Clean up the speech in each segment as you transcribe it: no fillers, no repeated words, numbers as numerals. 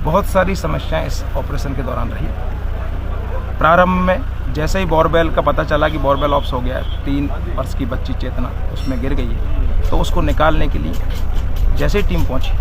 बहुत सारी समस्याएं इस ऑपरेशन के दौरान रही। प्रारंभ में जैसे ही बोरवेल का पता चला कि बोरवेल ऑप्स हो गया है, 3 वर्ष की बच्ची चेतना उसमें गिर गई है, तो उसको निकालने के लिए जैसे ही टीम पहुंची,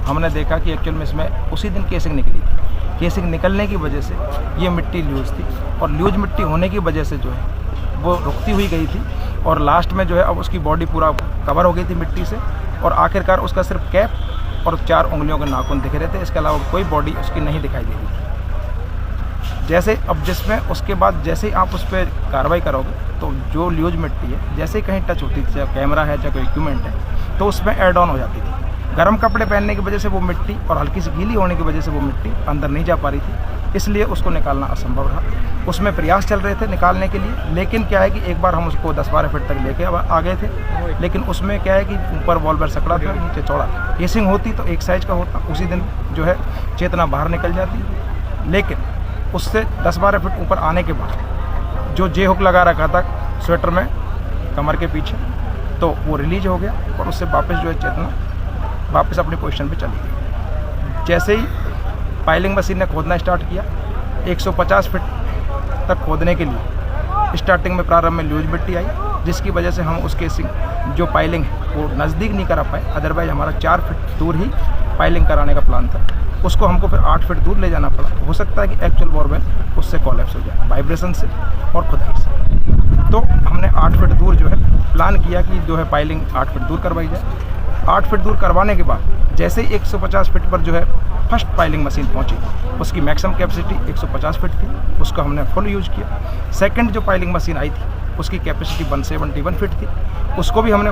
हमने देखा कि एक्चुअल में इसमें उसी दिन केसिंग निकली थी। केसिंग निकलने की वजह से ये मिट्टी लूज थी, और लूज मिट्टी होने की वजह से जो है वो रुकती हुई गई थी, और लास्ट में जो है अब उसकी बॉडी पूरा कवर हो गई थी मिट्टी से, और आखिरकार उसका सिर्फ कैप और 4 उंगलियों के नाखून दिख रहे थे। इसके अलावा कोई बॉडी उसकी नहीं दिखाई दे रही थी। जैसे अब जिसमें उसके बाद जैसे ही आप उस पर कार्रवाई करोगे, तो जो लूज मिट्टी है जैसे ही कहीं टच होती थी, चाहे कैमरा है चाहे कोई इक्विपमेंट है, तो उसमें एड ऑन हो जाती थी। गर्म कपड़े पहनने की वजह से वो मिट्टी और हल्की सी गीली होने की वजह से वो मिट्टी अंदर नहीं जा पा रही थी, इसलिए उसको निकालना असंभव रहा। उसमें प्रयास चल रहे थे निकालने के लिए, लेकिन क्या है कि एक बार हम उसको 10-12 फीट तक लेके आ गए थे, लेकिन उसमें क्या है कि ऊपर वॉल्वर सकड़ा था, नीचे चौड़ा था। केसिंग होती तो एक साइज का होता, उसी दिन जो है चेतना बाहर निकल जाती, लेकिन उससे 10-12 फीट ऊपर आने के बाद जो जे हुक लगा रखा था स्वेटर में कमर के पीछे, तो वो रिलीज हो गया, और उससे वापस जो है चेतना वापस अपनी पोजीशन पे चली गई। जैसे ही पाइलिंग मशीन ने खोदना स्टार्ट किया, 150 फीट तक खोदने के लिए स्टार्टिंग में प्रारंभ में लूज मिट्टी आई, जिसकी वजह से हम उसके जो पाइलिंग है वो नज़दीक नहीं करा पाए। अदरवाइज हमारा 4 फीट दूर ही पाइलिंग कराने का प्लान था, उसको हमको फिर 8 फीट दूर ले जाना पड़ा। हो सकता है कि एक्चुअल बोरवेल उससे कोलैप्स हो जाए, वाइब्रेशन से और खुदाई से। तो हमने 8 फीट दूर जो है प्लान किया कि जो है पाइलिंग 8 फीट दूर करवाई जाए। 8 फीट दूर करवाने के बाद जैसे ही 150 फीट पर जो है फर्स्ट पाइलिंग मशीन पहुंची, उसकी मैक्सिमम कैपेसिटी 150 फीट थी, उसको हमने फुल यूज किया। सेकंड जो पाइलिंग मशीन आई थी उसकी कैपेसिटी 171 फीट थी, उसको भी हमने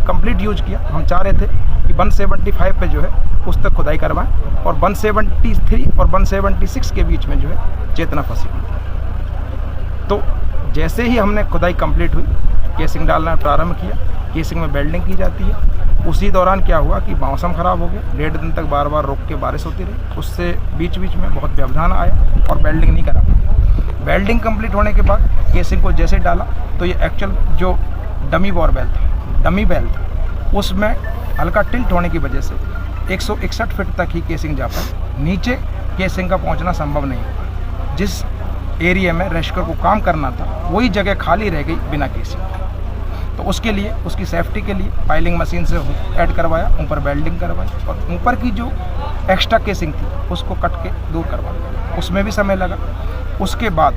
कंप्लीट यूज किया। हम चाह रहे थे कि 175 पे जो है उस तक खुदाई करवाएं, और 173 और 176 के बीच में जो है चेतना फंसी हुई। तो जैसे ही हमने खुदाई कंप्लीट हुई, केसिंग डालना प्रारंभ किया। केसिंग में वेल्डिंग की जाती है। उसी दौरान क्या हुआ कि मौसम ख़राब हो गया, 1.5 दिन तक बार बार रुक के बारिश होती रही, उससे बीच बीच में बहुत व्यवधान आया और वेल्डिंग नहीं करा पाया। वेल्डिंग कंप्लीट होने के बाद केसिंग को जैसे डाला, तो ये एक्चुअल जो डमी बोरवेल था, डमी बेल था, उसमें हल्का टिल्ट होने की वजह से 161 फीट तक ही केसिंग जा पाई। नीचे केसिंग का पहुंचना संभव नहीं हुआ। जिस एरिया में रेस्क्यू को काम करना था वही जगह खाली रह गई बिना केसिंग। तो उसके लिए, उसकी सेफ्टी के लिए पाइलिंग मशीन से ऐड करवाया, ऊपर वेल्डिंग करवाई, और ऊपर की जो एक्स्ट्रा केसिंग थी उसको कट के दूर करवाया। उसमें भी समय लगा। उसके बाद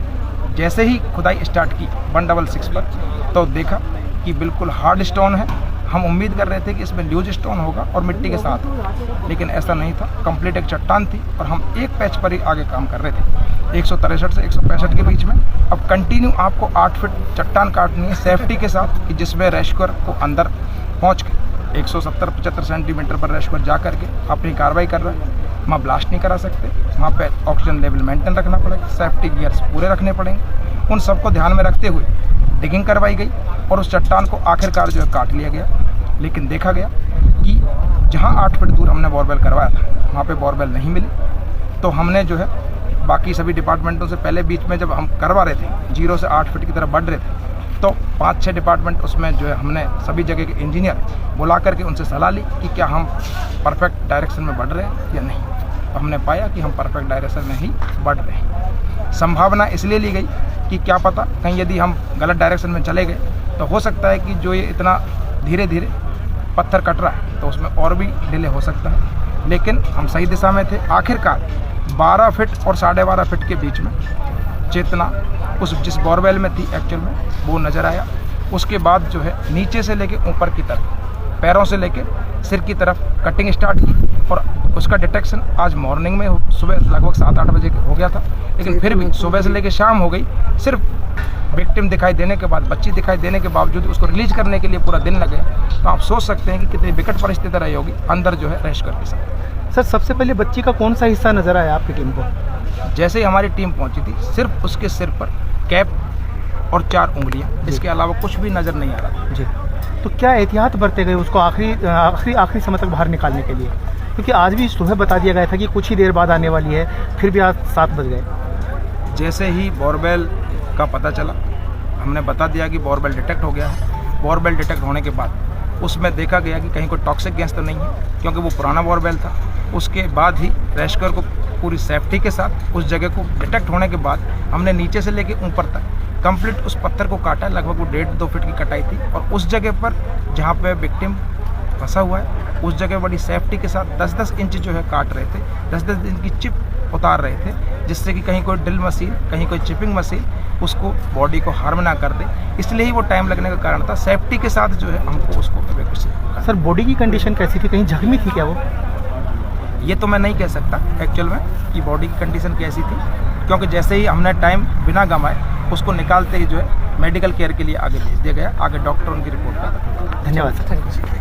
जैसे ही खुदाई स्टार्ट की 166 पर, तो देखा कि बिल्कुल हार्ड स्टोन है। हम उम्मीद कर रहे थे कि इसमें लूज स्टोन होगा और मिट्टी के साथ होगा, लेकिन ऐसा नहीं था। कंप्लीट एक चट्टान थी, और हम एक पैच पर ही आगे काम कर रहे थे, 163 से 165 के बीच में। अब कंटिन्यू आपको 8 फीट चट्टान काटनी है सेफ्टी के साथ, कि जिसमें रेस्क्यूअर को अंदर पहुंच के 170-75 सेंटीमीटर पर रेस्क्यूअर जा करके अपनी कार्रवाई कर रहा है। वहाँ ब्लास्ट नहीं करा सकते, वहाँ पे ऑक्सीजन लेवल मेंटेन रखना पड़ेगा, सेफ्टी गियर्स पूरे रखने पड़ेंगे। उन सबको ध्यान में रखते हुए डिगिंग करवाई गई, और उस चट्टान को आखिरकार जो है काट लिया गया। लेकिन देखा गया कि जहाँ 8 फीट दूर हमने बोरवेल करवाया था वहाँ पे बोरवेल नहीं मिली। तो हमने जो है बाकी सभी डिपार्टमेंटों से पहले, बीच में जब हम करवा रहे थे 0 से 8 फीट की तरफ बढ़ रहे थे, तो 5-6 डिपार्टमेंट उसमें जो है हमने सभी जगह के इंजीनियर बुला करके उनसे सलाह ली कि क्या हम परफेक्ट डायरेक्शन में बढ़ रहे हैं या नहीं। तो हमने पाया कि हम परफेक्ट डायरेक्शन में ही बढ़ रहे हैं। संभावना इसलिए ली गई कि क्या पता कहीं यदि हम गलत डायरेक्शन में चले गए तो हो सकता है कि जो ये इतना धीरे धीरे पत्थर कट रहा है तो उसमें और भी डिले हो सकता है। लेकिन हम सही दिशा में थे। आखिरकार 12 फीट और 12.5 फीट के बीच में चेतना उस जिस बोरवेल में थी एक्चुअल में वो नज़र आया। उसके बाद जो है नीचे से लेके ऊपर की तरफ, पैरों से लेके सिर की तरफ कटिंग स्टार्ट की, और उसका डिटेक्शन आज मॉर्निंग में सुबह लगभग 7-8 बजे हो गया था। लेकिन फिर भी सुबह से लेके शाम हो गई, सिर्फ विक्टिम दिखाई देने के बाद, बच्ची दिखाई देने के बावजूद उसको रिलीज करने के लिए पूरा दिन लगे। तो आप सोच सकते हैं कि कितनी विकट परिस्थिति रही होगी अंदर जो है रेस्क्यू के साथ। सर, सबसे पहले बच्ची का कौन सा हिस्सा नज़र आया आपकी टीम को? जैसे ही हमारी टीम पहुंची थी, सिर्फ उसके सिर पर कैप और 4 उंगलियां, इसके अलावा कुछ भी नज़र नहीं आ रहा था। जी, तो क्या एहतियात बरते गए उसको आखिरी समय तक बाहर निकालने के लिए? क्योंकि आज भी सुबह बता दिया गया था कि कुछ ही देर बाद आने वाली है, फिर भी आज 7 बज गए। जैसे ही बोरवेल का पता चला, हमने बता दिया कि बोरवेल डिटेक्ट हो गया है। बोरवेल डिटेक्ट होने के बाद उसमें देखा गया कि कहीं कोई टॉक्सिक गैस तो नहीं है, क्योंकि वो पुराना बोरवेल था। उसके बाद ही रेस्क्यूअर को पूरी सेफ्टी के साथ उस जगह को डिटेक्ट होने के बाद हमने नीचे से लेके ऊपर तक कंप्लीट उस पत्थर को काटा। लगभग वो 1.5-2 फीट की कटाई थी और उस जगह पर जहाँ पे विक्टिम फंसा हुआ है उस जगह बड़ी सेफ्टी के साथ 10-10 इंच जो है काट रहे थे, 10-10 इंच की चिप उतार रहे थे, जिससे कि कहीं कोई ड्रिल मशीन, कहीं कोई चिपिंग मशीन उसको बॉडी को हार्म ना कर दे। इसलिए ही वो टाइम लगने का कारण था। सेफ्टी के साथ जो है हमको उसको इवैक्यूएशन करना। सर बॉडी की कंडीशन कैसी थी, कहीं जख्मी थी क्या वो? ये तो मैं नहीं कह सकता एक्चुअल में कि बॉडी की कंडीशन कैसी थी, क्योंकि जैसे ही हमने टाइम बिना गंवाए उसको निकालते ही जो है मेडिकल केयर के लिए आगे भेज दिया गया। आगे डॉक्टर उनकी रिपोर्ट करता। धन्यवाद सर।